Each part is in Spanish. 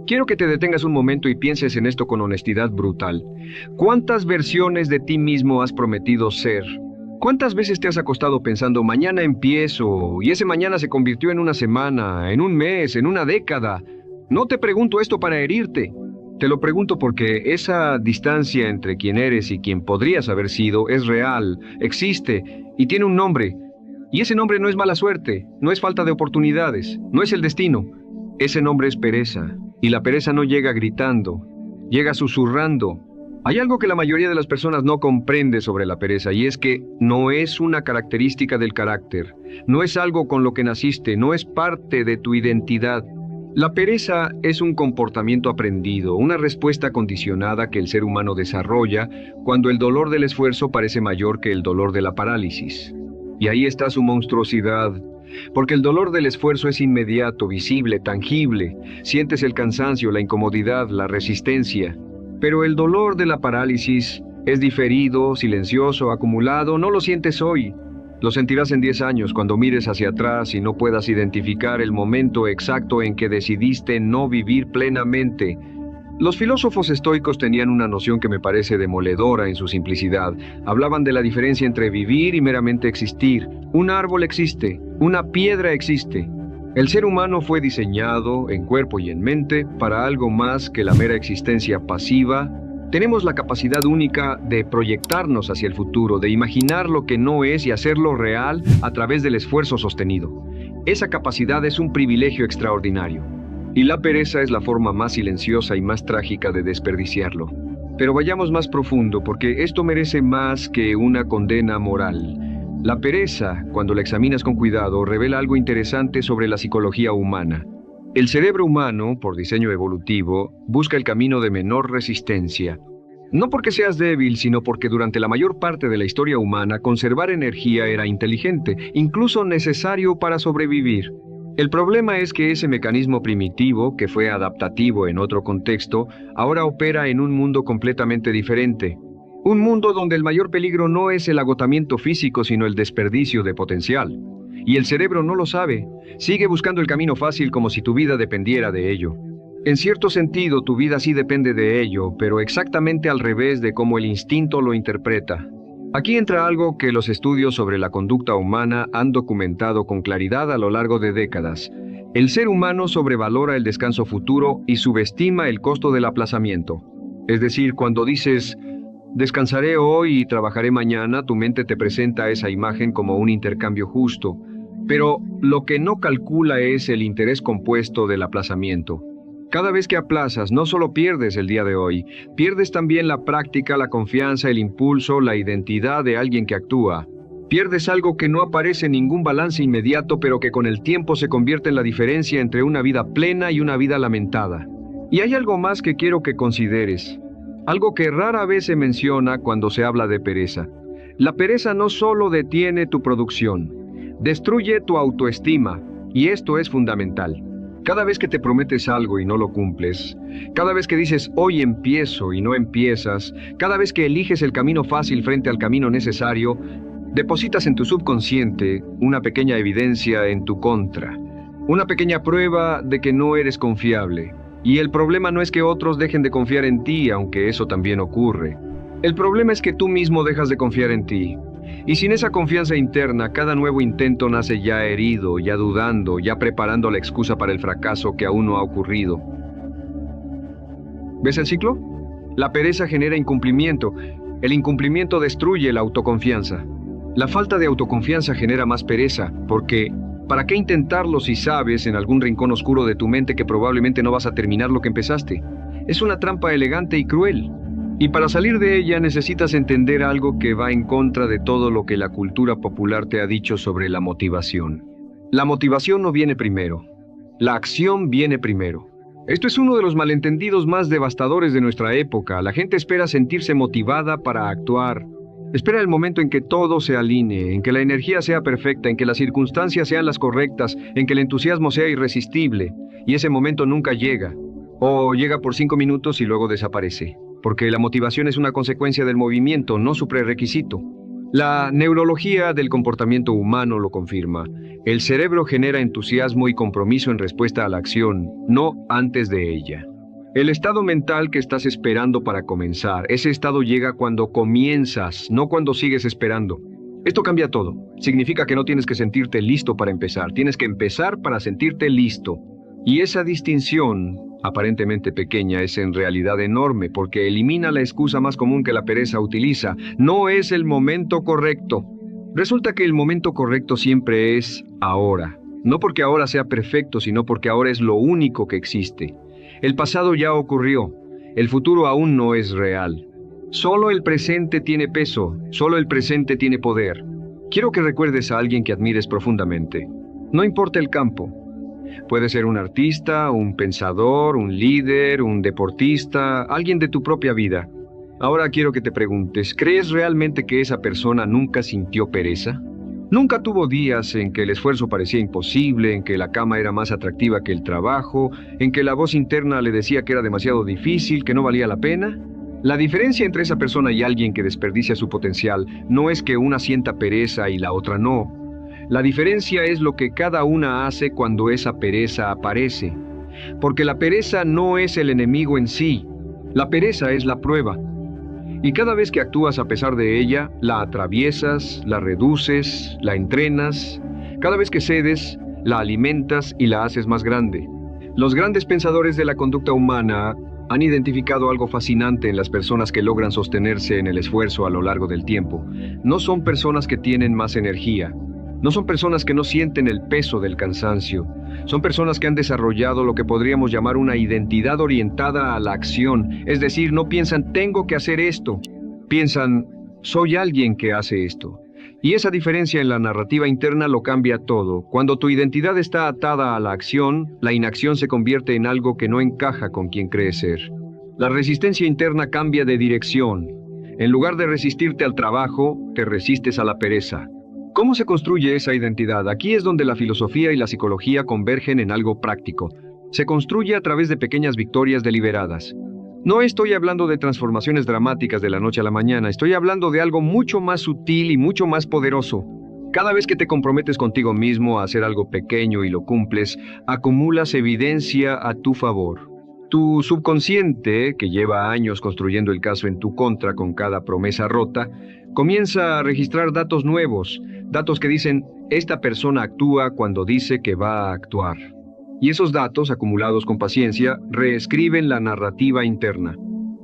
Quiero que te detengas un momento y pienses en esto con honestidad brutal. ¿Cuántas versiones de ti mismo has prometido ser? ¿Cuántas veces te has acostado pensando, mañana empiezo, y ese mañana se convirtió en una semana, en un mes, en una década? No te pregunto esto para herirte. Te lo pregunto porque esa distancia entre quien eres y quien podrías haber sido es real, existe y tiene un nombre. Y ese nombre no es mala suerte, no es falta de oportunidades, no es el destino. Ese nombre es pereza. Y la pereza no llega gritando, llega susurrando. Hay algo que la mayoría de las personas no comprende sobre la pereza, y es que no es una característica del carácter, no es algo con lo que naciste, no es parte de tu identidad. La pereza es un comportamiento aprendido, una respuesta condicionada que el ser humano desarrolla cuando el dolor del esfuerzo parece mayor que el dolor de la parálisis. Y ahí está su monstruosidad. Porque el dolor del esfuerzo es inmediato, visible, tangible. Sientes el cansancio, la incomodidad, la resistencia. Pero el dolor de la parálisis es diferido, silencioso, acumulado. No lo sientes hoy. Lo sentirás en 10 años cuando mires hacia atrás y no puedas identificar el momento exacto en que decidiste no vivir plenamente. Los filósofos estoicos tenían una noción que me parece demoledora en su simplicidad. Hablaban de la diferencia entre vivir y meramente existir. Un árbol existe, una piedra existe. El ser humano fue diseñado, en cuerpo y en mente, para algo más que la mera existencia pasiva. Tenemos la capacidad única de proyectarnos hacia el futuro, de imaginar lo que no es y hacerlo real a través del esfuerzo sostenido. Esa capacidad es un privilegio extraordinario. Y la pereza es la forma más silenciosa y más trágica de desperdiciarlo. Pero vayamos más profundo, porque esto merece más que una condena moral. La pereza, cuando la examinas con cuidado, revela algo interesante sobre la psicología humana. El cerebro humano, por diseño evolutivo, busca el camino de menor resistencia. No porque seas débil, sino porque durante la mayor parte de la historia humana, conservar energía era inteligente, incluso necesario para sobrevivir. El problema es que ese mecanismo primitivo, que fue adaptativo en otro contexto, ahora opera en un mundo completamente diferente. Un mundo donde el mayor peligro no es el agotamiento físico, sino el desperdicio de potencial. Y el cerebro no lo sabe. Sigue buscando el camino fácil como si tu vida dependiera de ello. En cierto sentido, tu vida sí depende de ello, pero exactamente al revés de cómo el instinto lo interpreta. Aquí entra algo que los estudios sobre la conducta humana han documentado con claridad a lo largo de décadas. El ser humano sobrevalora el descanso futuro y subestima el costo del aplazamiento. Es decir, cuando dices, descansaré hoy y trabajaré mañana, tu mente te presenta esa imagen como un intercambio justo. Pero lo que no calcula es el interés compuesto del aplazamiento. Cada vez que aplazas, no solo pierdes el día de hoy, pierdes también la práctica, la confianza, el impulso, la identidad de alguien que actúa. Pierdes algo que no aparece en ningún balance inmediato, pero que con el tiempo se convierte en la diferencia entre una vida plena y una vida lamentada. Y hay algo más que quiero que consideres. Algo que rara vez se menciona cuando se habla de pereza. La pereza no solo detiene tu producción, destruye tu autoestima, y esto es fundamental. Cada vez que te prometes algo y no lo cumples, cada vez que dices hoy empiezo y no empiezas, cada vez que eliges el camino fácil frente al camino necesario, depositas en tu subconsciente una pequeña evidencia en tu contra, una pequeña prueba de que no eres confiable. Y el problema no es que otros dejen de confiar en ti, aunque eso también ocurre. El problema es que tú mismo dejas de confiar en ti. Y sin esa confianza interna, cada nuevo intento nace ya herido, ya dudando, ya preparando la excusa para el fracaso que aún no ha ocurrido. ¿Ves el ciclo? La pereza genera incumplimiento. El incumplimiento destruye la autoconfianza. La falta de autoconfianza genera más pereza, porque ¿para qué intentarlo si sabes en algún rincón oscuro de tu mente que probablemente no vas a terminar lo que empezaste? Es una trampa elegante y cruel. Y para salir de ella necesitas entender algo que va en contra de todo lo que la cultura popular te ha dicho sobre la motivación. La motivación no viene primero. La acción viene primero. Esto es uno de los malentendidos más devastadores de nuestra época. La gente espera sentirse motivada para actuar. Espera el momento en que todo se alinee, en que la energía sea perfecta, en que las circunstancias sean las correctas, en que el entusiasmo sea irresistible. Y ese momento nunca llega. O llega por 5 minutos y luego desaparece. Porque la motivación es una consecuencia del movimiento, no su prerequisito. La neurología del comportamiento humano lo confirma. El cerebro genera entusiasmo y compromiso en respuesta a la acción, no antes de ella. El estado mental que estás esperando para comenzar, ese estado llega cuando comienzas, no cuando sigues esperando. Esto cambia todo. Significa que no tienes que sentirte listo para empezar, tienes que empezar para sentirte listo. Y esa distinción, aparentemente pequeña, es en realidad enorme porque elimina la excusa más común que la pereza utiliza. No es el momento correcto. Resulta que el momento correcto siempre es ahora. No porque ahora sea perfecto, sino porque ahora es lo único que existe. El pasado ya ocurrió. El futuro aún no es real. Solo el presente tiene peso. Solo el presente tiene poder. Quiero que recuerdes a alguien que admires profundamente. No importa el campo. Puede ser un artista, un pensador, un líder, un deportista, alguien de tu propia vida. Ahora quiero que te preguntes, ¿crees realmente que esa persona nunca sintió pereza? ¿Nunca tuvo días en que el esfuerzo parecía imposible, en que la cama era más atractiva que el trabajo, en que la voz interna le decía que era demasiado difícil, que no valía la pena? La diferencia entre esa persona y alguien que desperdicia su potencial no es que una sienta pereza y la otra no. La diferencia es lo que cada una hace cuando esa pereza aparece. Porque la pereza no es el enemigo en sí. La pereza es la prueba. Y cada vez que actúas a pesar de ella, la atraviesas, la reduces, la entrenas. Cada vez que cedes, la alimentas y la haces más grande. Los grandes pensadores de la conducta humana han identificado algo fascinante en las personas que logran sostenerse en el esfuerzo a lo largo del tiempo. No son personas que tienen más energía. No son personas que no sienten el peso del cansancio. Son personas que han desarrollado lo que podríamos llamar una identidad orientada a la acción. Es decir, no piensan, tengo que hacer esto. Piensan, soy alguien que hace esto. Y esa diferencia en la narrativa interna lo cambia todo. Cuando tu identidad está atada a la acción, la inacción se convierte en algo que no encaja con quien crees ser. La resistencia interna cambia de dirección. En lugar de resistirte al trabajo, te resistes a la pereza. ¿Cómo se construye esa identidad? Aquí es donde la filosofía y la psicología convergen en algo práctico. Se construye a través de pequeñas victorias deliberadas. No estoy hablando de transformaciones dramáticas de la noche a la mañana, estoy hablando de algo mucho más sutil y mucho más poderoso. Cada vez que te comprometes contigo mismo a hacer algo pequeño y lo cumples, acumulas evidencia a tu favor. Tu subconsciente, que lleva años construyendo el caso en tu contra con cada promesa rota, comienza a registrar datos nuevos, datos que dicen, esta persona actúa cuando dice que va a actuar. Y esos datos, acumulados con paciencia, reescriben la narrativa interna.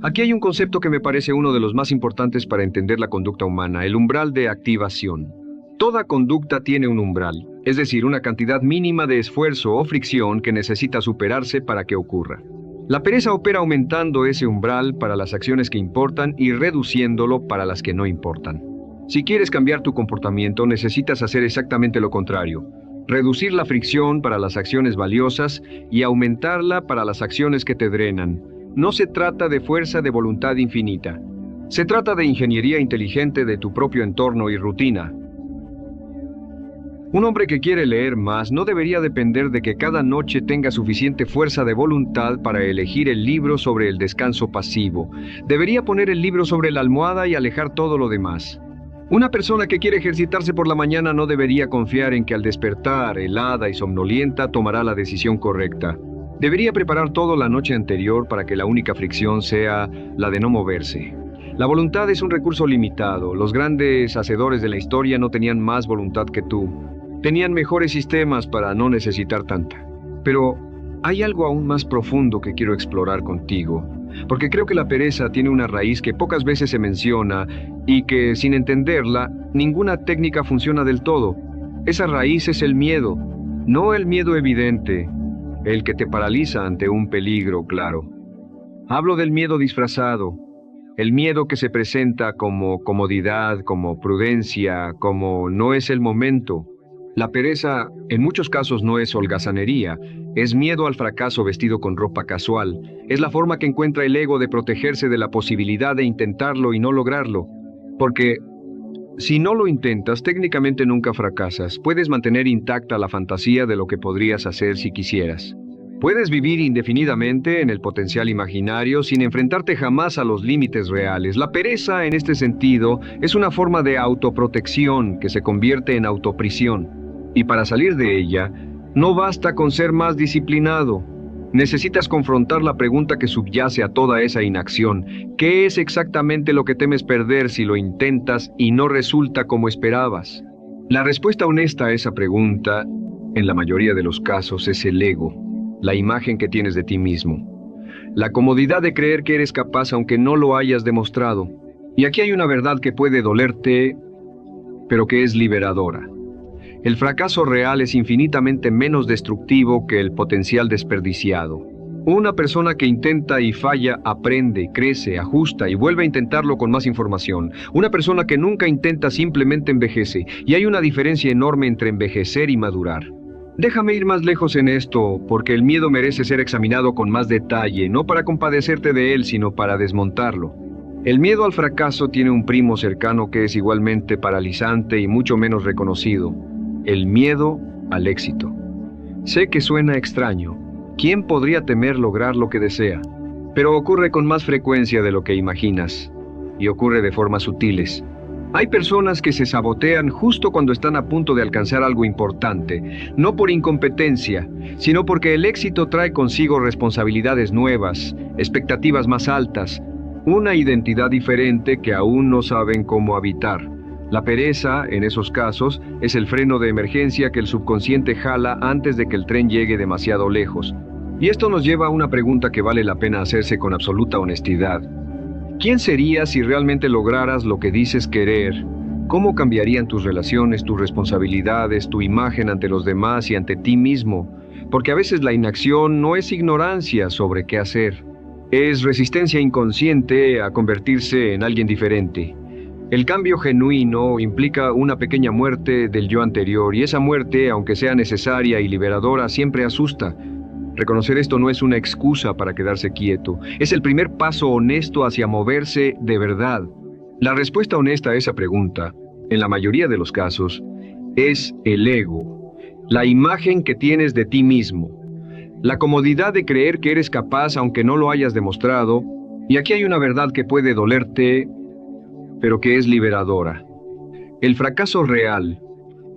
Aquí hay un concepto que me parece uno de los más importantes para entender la conducta humana, el umbral de activación. Toda conducta tiene un umbral, es decir, una cantidad mínima de esfuerzo o fricción que necesita superarse para que ocurra. La pereza opera aumentando ese umbral para las acciones que importan y reduciéndolo para las que no importan. Si quieres cambiar tu comportamiento, necesitas hacer exactamente lo contrario. Reducir la fricción para las acciones valiosas y aumentarla para las acciones que te drenan. No se trata de fuerza de voluntad infinita. Se trata de ingeniería inteligente de tu propio entorno y rutina. Un hombre que quiere leer más no debería depender de que cada noche tenga suficiente fuerza de voluntad para elegir el libro sobre el descanso pasivo. Debería poner el libro sobre la almohada y alejar todo lo demás. Una persona que quiere ejercitarse por la mañana no debería confiar en que al despertar, helada y somnolienta, tomará la decisión correcta. Debería preparar todo la noche anterior para que la única fricción sea la de no moverse. La voluntad es un recurso limitado. Los grandes hacedores de la historia no tenían más voluntad que tú. Tenían mejores sistemas para no necesitar tanta. Pero hay algo aún más profundo que quiero explorar contigo, porque creo que la pereza tiene una raíz que pocas veces se menciona y que, sin entenderla, ninguna técnica funciona del todo. Esa raíz es el miedo, no el miedo evidente, el que te paraliza ante un peligro claro. Hablo del miedo disfrazado, el miedo que se presenta como comodidad, como prudencia, como no es el momento. La pereza, en muchos casos, no es holgazanería, es miedo al fracaso vestido con ropa casual. Es la forma que encuentra el ego de protegerse de la posibilidad de intentarlo y no lograrlo. Porque si no lo intentas, técnicamente nunca fracasas. Puedes mantener intacta la fantasía de lo que podrías hacer si quisieras. Puedes vivir indefinidamente en el potencial imaginario sin enfrentarte jamás a los límites reales. La pereza, en este sentido, es una forma de autoprotección que se convierte en autoprisión. Y para salir de ella, no basta con ser más disciplinado. Necesitas confrontar la pregunta que subyace a toda esa inacción. ¿Qué es exactamente lo que temes perder si lo intentas y no resulta como esperabas? La respuesta honesta a esa pregunta, en la mayoría de los casos, es el ego, la imagen que tienes de ti mismo. La comodidad de creer que eres capaz aunque no lo hayas demostrado. Y aquí hay una verdad que puede dolerte, pero que es liberadora. El fracaso real es infinitamente menos destructivo que el potencial desperdiciado. Una persona que intenta y falla aprende, crece, ajusta y vuelve a intentarlo con más información. Una persona que nunca intenta simplemente envejece, y hay una diferencia enorme entre envejecer y madurar. Déjame ir más lejos en esto, porque el miedo merece ser examinado con más detalle, no para compadecerte de él, sino para desmontarlo. El miedo al fracaso tiene un primo cercano que es igualmente paralizante y mucho menos reconocido: el miedo al éxito. Sé que suena extraño. ¿Quién podría temer lograr lo que desea? Pero ocurre con más frecuencia de lo que imaginas, y ocurre de formas sutiles. Hay personas que se sabotean justo cuando están a punto de alcanzar algo importante, no por incompetencia, sino porque el éxito trae consigo responsabilidades nuevas, expectativas más altas, una identidad diferente que aún no saben cómo habitar. La pereza, en esos casos, es el freno de emergencia que el subconsciente jala antes de que el tren llegue demasiado lejos. Y esto nos lleva a una pregunta que vale la pena hacerse con absoluta honestidad. ¿Quién serías si realmente lograras lo que dices querer? ¿Cómo cambiarían tus relaciones, tus responsabilidades, tu imagen ante los demás y ante ti mismo? Porque a veces la inacción no es ignorancia sobre qué hacer. Es resistencia inconsciente a convertirse en alguien diferente. El cambio genuino implica una pequeña muerte del yo anterior, y esa muerte, aunque sea necesaria y liberadora, siempre asusta. Reconocer esto no es una excusa para quedarse quieto, es el primer paso honesto hacia moverse de verdad. La respuesta honesta a esa pregunta, en la mayoría de los casos, es el ego, la imagen que tienes de ti mismo, la comodidad de creer que eres capaz aunque no lo hayas demostrado. Y aquí hay una verdad que puede dolerte, pero que es liberadora. El fracaso real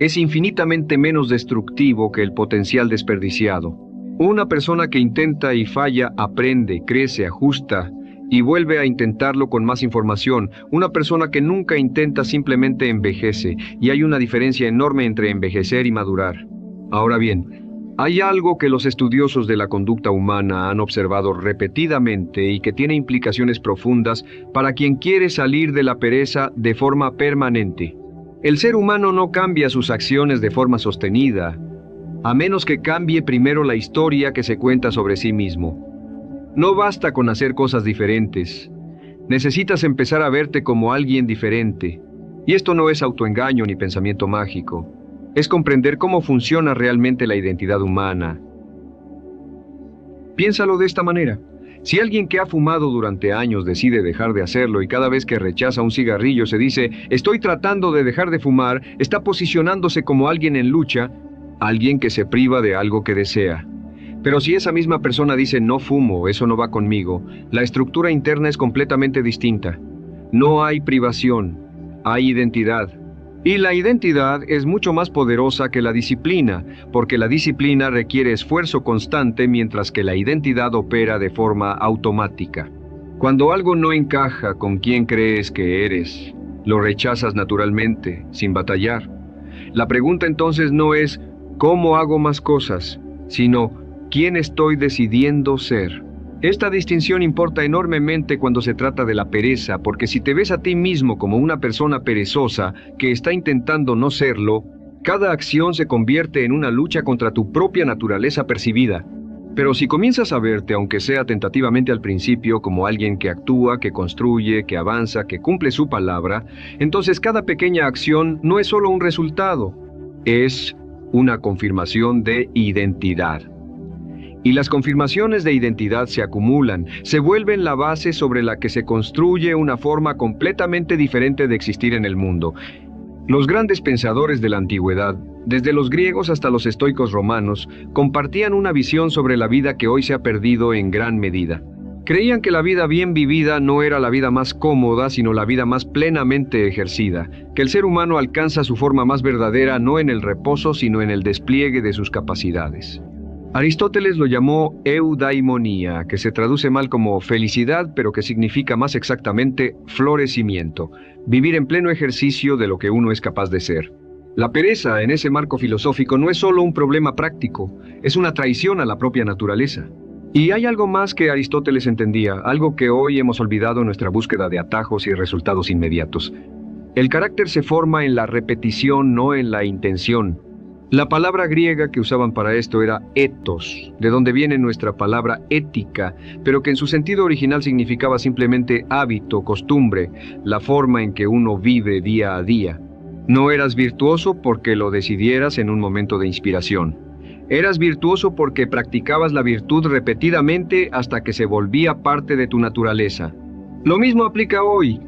es infinitamente menos destructivo que el potencial desperdiciado. Una persona que intenta y falla aprende, crece, ajusta y vuelve a intentarlo con más información. Una persona que nunca intenta simplemente envejece, y hay una diferencia enorme entre envejecer y madurar. Ahora bien, hay algo que los estudiosos de la conducta humana han observado repetidamente y que tiene implicaciones profundas para quien quiere salir de la pereza de forma permanente. El ser humano no cambia sus acciones de forma sostenida, a menos que cambie primero la historia que se cuenta sobre sí mismo. No basta con hacer cosas diferentes. Necesitas empezar a verte como alguien diferente. Y esto no es autoengaño ni pensamiento mágico. Es comprender cómo funciona realmente la identidad humana. Piénsalo de esta manera. Si alguien que ha fumado durante años decide dejar de hacerlo y cada vez que rechaza un cigarrillo se dice: estoy tratando de dejar de fumar, está posicionándose como alguien en lucha, alguien que se priva de algo que desea. Pero si esa misma persona dice: no fumo, eso no va conmigo, la estructura interna es completamente distinta. No hay privación, hay identidad. Y la identidad es mucho más poderosa que la disciplina, porque la disciplina requiere esfuerzo constante mientras que la identidad opera de forma automática. Cuando algo no encaja con quien crees que eres, lo rechazas naturalmente, sin batallar. La pregunta entonces no es ¿cómo hago más cosas?, sino ¿quién estoy decidiendo ser? Esta distinción importa enormemente cuando se trata de la pereza, porque si te ves a ti mismo como una persona perezosa que está intentando no serlo, cada acción se convierte en una lucha contra tu propia naturaleza percibida. Pero si comienzas a verte, aunque sea tentativamente al principio, como alguien que actúa, que construye, que avanza, que cumple su palabra, entonces cada pequeña acción no es solo un resultado, es una confirmación de identidad. Y las confirmaciones de identidad se acumulan, se vuelven la base sobre la que se construye una forma completamente diferente de existir en el mundo. Los grandes pensadores de la antigüedad, desde los griegos hasta los estoicos romanos, compartían una visión sobre la vida que hoy se ha perdido en gran medida. Creían que la vida bien vivida no era la vida más cómoda, sino la vida más plenamente ejercida, que el ser humano alcanza su forma más verdadera no en el reposo, sino en el despliegue de sus capacidades. Aristóteles lo llamó eudaimonía, que se traduce mal como felicidad, pero que significa más exactamente florecimiento, vivir en pleno ejercicio de lo que uno es capaz de ser. La pereza en ese marco filosófico no es solo un problema práctico, es una traición a la propia naturaleza. Y hay algo más que Aristóteles entendía, algo que hoy hemos olvidado en nuestra búsqueda de atajos y resultados inmediatos. El carácter se forma en la repetición, no en la intención. La palabra griega que usaban para esto era ethos, de donde viene nuestra palabra ética, pero que en su sentido original significaba simplemente hábito, costumbre, la forma en que uno vive día a día. No eras virtuoso porque lo decidieras en un momento de inspiración. Eras virtuoso porque practicabas la virtud repetidamente hasta que se volvía parte de tu naturaleza. Lo mismo aplica hoy.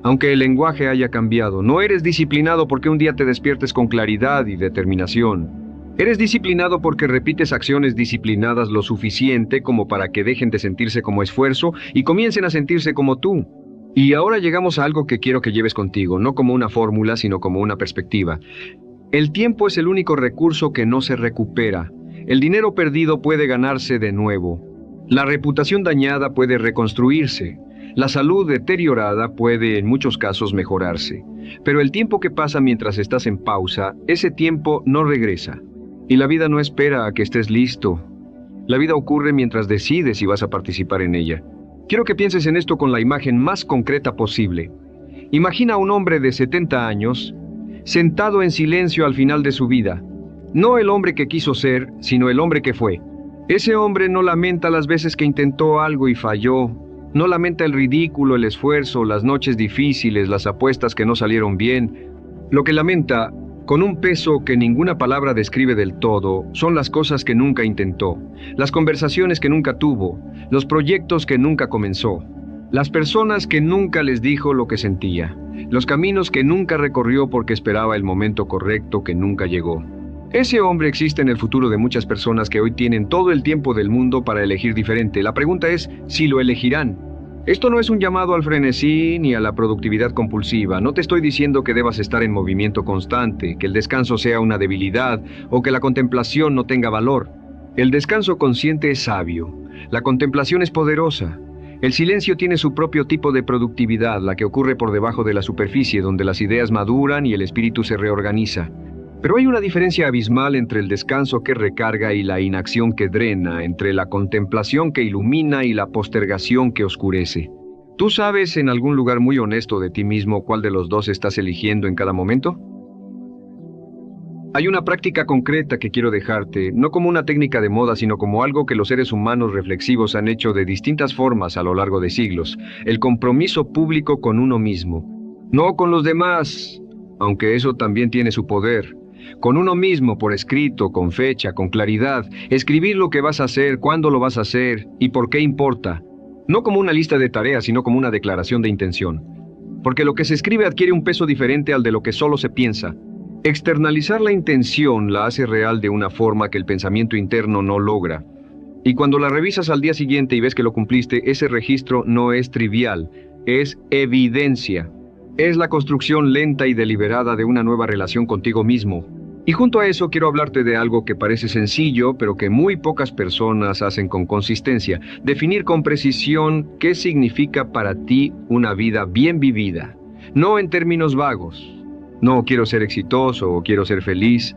Aunque el lenguaje haya cambiado, no eres disciplinado porque un día te despiertes con claridad y determinación. Eres disciplinado porque repites acciones disciplinadas lo suficiente como para que dejen de sentirse como esfuerzo y comiencen a sentirse como tú. Y ahora llegamos a algo que quiero que lleves contigo, no como una fórmula, sino como una perspectiva. El tiempo es el único recurso que no se recupera. El dinero perdido puede ganarse de nuevo. La reputación dañada puede reconstruirse. La salud deteriorada puede en muchos casos mejorarse, pero el tiempo que pasa mientras estás en pausa, ese tiempo no regresa. Y la vida no espera a que estés listo. La vida ocurre mientras decides si vas a participar en ella. Quiero que pienses en esto con la imagen más concreta posible. Imagina a un hombre de 70 años, sentado en silencio al final de su vida. No el hombre que quiso ser, sino el hombre que fue. Ese hombre no lamenta las veces que intentó algo y falló. No lamenta el ridículo, el esfuerzo, las noches difíciles, las apuestas que no salieron bien. Lo que lamenta, con un peso que ninguna palabra describe del todo, son las cosas que nunca intentó, las conversaciones que nunca tuvo, los proyectos que nunca comenzó, las personas que nunca les dijo lo que sentía, los caminos que nunca recorrió porque esperaba el momento correcto que nunca llegó. Ese hombre existe en el futuro de muchas personas que hoy tienen todo el tiempo del mundo para elegir diferente. La pregunta es si lo elegirán. Esto no es un llamado al frenesí ni a la productividad compulsiva. No te estoy diciendo que debas estar en movimiento constante, que el descanso sea una debilidad o que la contemplación no tenga valor. El descanso consciente es sabio. La contemplación es poderosa. El silencio tiene su propio tipo de productividad, la que ocurre por debajo de la superficie, donde las ideas maduran y el espíritu se reorganiza. Pero hay una diferencia abismal entre el descanso que recarga y la inacción que drena, entre la contemplación que ilumina y la postergación que oscurece. ¿Tú sabes en algún lugar muy honesto de ti mismo cuál de los dos estás eligiendo en cada momento? Hay una práctica concreta que quiero dejarte, no como una técnica de moda, sino como algo que los seres humanos reflexivos han hecho de distintas formas a lo largo de siglos: el compromiso público con uno mismo. No con los demás, aunque eso también tiene su poder. Con uno mismo, por escrito, con fecha, con claridad, escribir lo que vas a hacer, cuándo lo vas a hacer y por qué importa. No como una lista de tareas, sino como una declaración de intención. Porque lo que se escribe adquiere un peso diferente al de lo que solo se piensa. Externalizar la intención la hace real de una forma que el pensamiento interno no logra. Y cuando la revisas al día siguiente y ves que lo cumpliste, ese registro no es trivial, es evidencia. Es la construcción lenta y deliberada de una nueva relación contigo mismo. Y junto a eso quiero hablarte de algo que parece sencillo, pero que muy pocas personas hacen con consistencia. Definir con precisión qué significa para ti una vida bien vivida. No en términos vagos. No quiero ser exitoso o quiero ser feliz.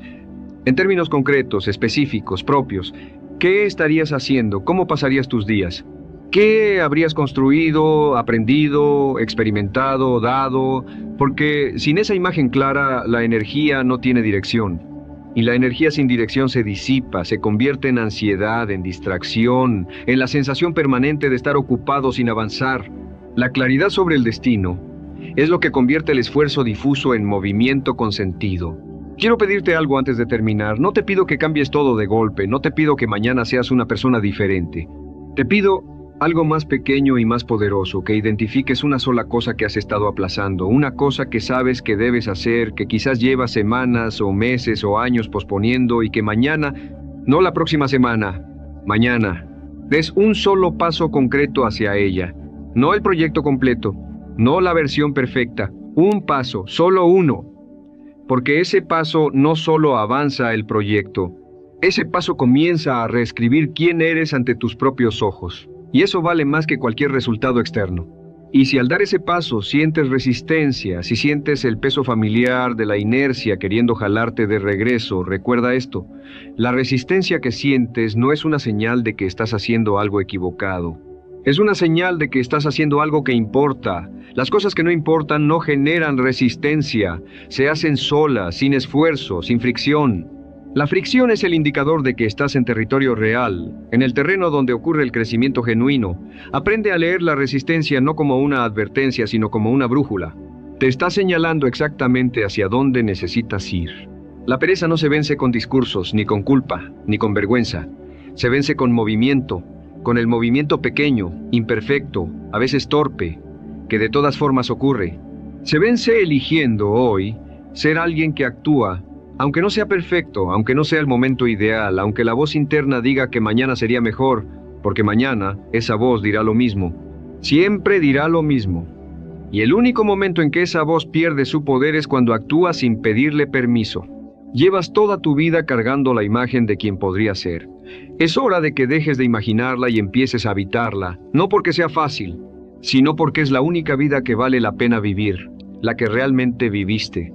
En términos concretos, específicos, propios. ¿Qué estarías haciendo? ¿Cómo pasarías tus días? ¿Qué habrías construido, aprendido, experimentado, dado? Porque sin esa imagen clara, la energía no tiene dirección. Y la energía sin dirección se disipa, se convierte en ansiedad, en distracción, en la sensación permanente de estar ocupado sin avanzar. La claridad sobre el destino es lo que convierte el esfuerzo difuso en movimiento con sentido. Quiero pedirte algo antes de terminar. No te pido que cambies todo de golpe, no te pido que mañana seas una persona diferente. Te pido algo más pequeño y más poderoso, que identifiques una sola cosa que has estado aplazando, una cosa que sabes que debes hacer, que quizás llevas semanas o meses o años posponiendo y que mañana, no la próxima semana, mañana, des un solo paso concreto hacia ella. No el proyecto completo, no la versión perfecta, un paso, solo uno. Porque ese paso no solo avanza el proyecto, Ese paso comienza a reescribir quién eres ante tus propios ojos, y eso vale más que cualquier resultado externo. Y si al dar ese paso sientes resistencia, si sientes el peso familiar de la inercia queriendo jalarte de regreso, recuerda esto: la resistencia que sientes no es una señal de que estás haciendo algo equivocado. Es una señal de que estás haciendo algo que importa. Las cosas que no importan no generan resistencia, se hacen solas, sin esfuerzo, sin fricción. La fricción es el indicador de que estás en territorio real, en el terreno donde ocurre el crecimiento genuino. Aprende a leer la resistencia no como una advertencia, sino como una brújula. Te está señalando exactamente hacia dónde necesitas ir. La pereza no se vence con discursos, ni con culpa, ni con vergüenza. Se vence con movimiento, con el movimiento pequeño, imperfecto, a veces torpe, que de todas formas ocurre. Se vence eligiendo hoy ser alguien que actúa, aunque no sea perfecto, aunque no sea el momento ideal, aunque la voz interna diga que mañana sería mejor, porque mañana esa voz dirá lo mismo. Siempre dirá lo mismo. Y el único momento en que esa voz pierde su poder es cuando actúa sin pedirle permiso. Llevas toda tu vida cargando la imagen de quien podría ser. Es hora de que dejes de imaginarla y empieces a habitarla, no porque sea fácil, sino porque es la única vida que vale la pena vivir, la que realmente viviste.